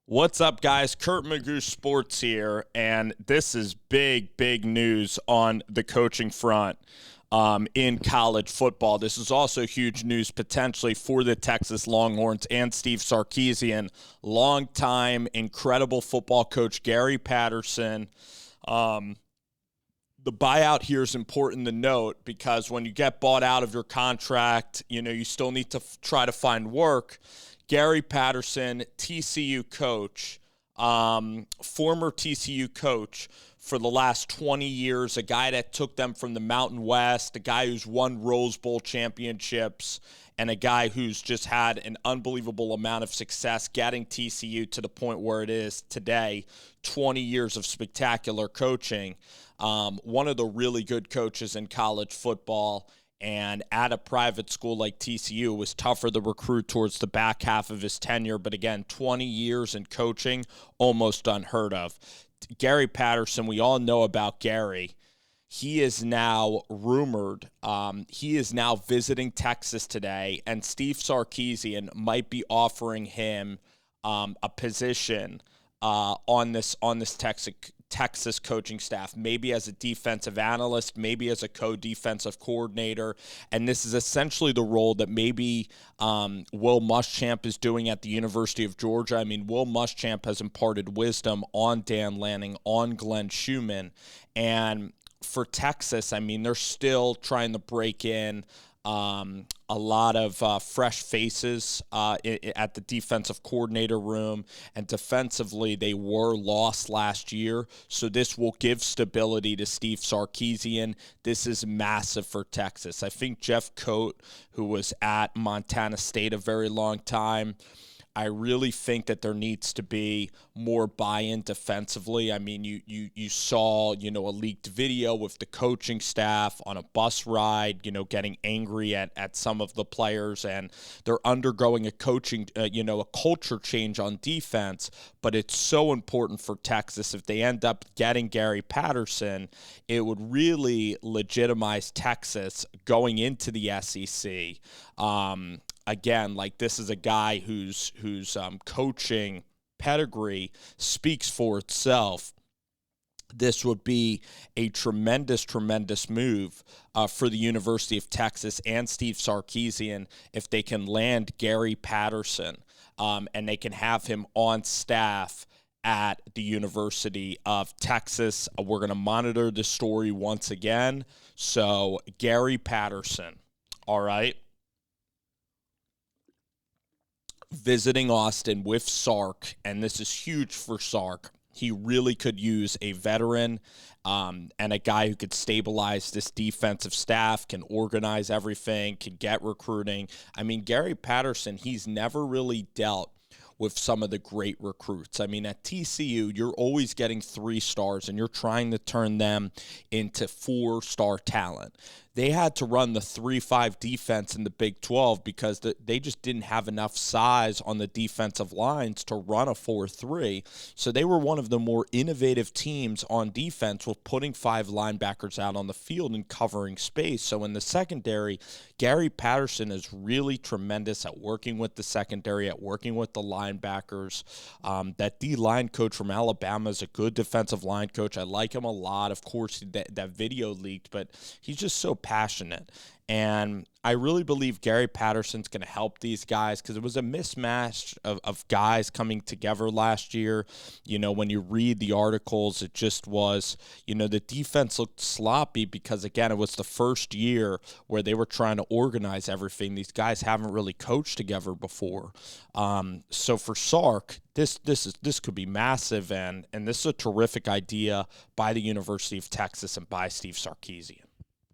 What's up, guys? Kurt Magoo Sports here, and this is big news on the coaching front in college football. This is also huge news potentially for the Texas Longhorns and Steve Sarkisian, longtime incredible football coach Gary Patterson. The buyout here is important to note because when you get bought out of your contract, you still need to try to find work. Gary Patterson, TCU coach, former TCU coach for the last 20 years, a guy that took them from the Mountain West, a guy who's won Rose Bowl championships, and a guy who's just had an unbelievable amount of success getting TCU to the point where it is today, 20 years of spectacular coaching. One of the really good coaches in college football. And at a private school like TCU, it was tougher to recruit towards the back half of his tenure. But again, 20 years in coaching, almost unheard of. Gary Patterson, we all know about Gary. He is now rumored. He is now visiting Texas today, and Steve Sarkisian might be offering him a position on this Texas coaching staff, maybe as a defensive analyst, maybe as a co-defensive coordinator. And this is essentially the role that maybe Will Muschamp is doing at the University of Georgia. I mean, Will Muschamp has imparted wisdom on Dan Lanning, on Glenn Schumann. And for Texas, I mean, they're still trying to break in a lot of fresh faces at the defensive coordinator room, and defensively they were lost last year, so this will give stability to Steve Sarkisian. This is massive for Texas. I think Jeff Coate, who was at Montana State a very long time, I really think that there needs to be more buy-in defensively. I mean, you saw, a leaked video with the coaching staff on a bus ride, getting angry at some of the players, and they're undergoing a culture change on defense. But it's so important for Texas. If they end up getting Gary Patterson, it would really legitimize Texas going into the SEC. Again, this is a guy whose coaching pedigree speaks for itself. This would be a tremendous move for the University of Texas and Steve Sarkisian if they can land Gary Patterson and they can have him on staff at the University of Texas. We're going to monitor the story once again. So, Gary Patterson, all right, visiting Austin with Sark, and this is huge for Sark. He really could use a veteran and a guy who could stabilize this defensive staff, can organize everything, can get recruiting. I mean, Gary Patterson, he's never really dealt with some of the great recruits. I mean, at TCU, you're always getting 3 stars, and you're trying to turn them into 4-star talent. They had to run the 3-5 defense in the Big 12 because they just didn't have enough size on the defensive lines to run a 4-3. So they were one of the more innovative teams on defense with putting 5 linebackers out on the field and covering space. So in the secondary, Gary Patterson is really tremendous at working with the secondary, at working with the linebackers. That D-line coach from Alabama is a good defensive line coach. I like him a lot. Of course, that video leaked, but he's just so passionate. And I really believe Gary Patterson's going to help these guys because it was a mismatch of guys coming together last year. When you read the articles, it just was, the defense looked sloppy because, again, it was the first year where they were trying to organize everything. These guys haven't really coached together before. So for Sark, this could be massive, and this is a terrific idea by the University of Texas and by Steve Sarkisian.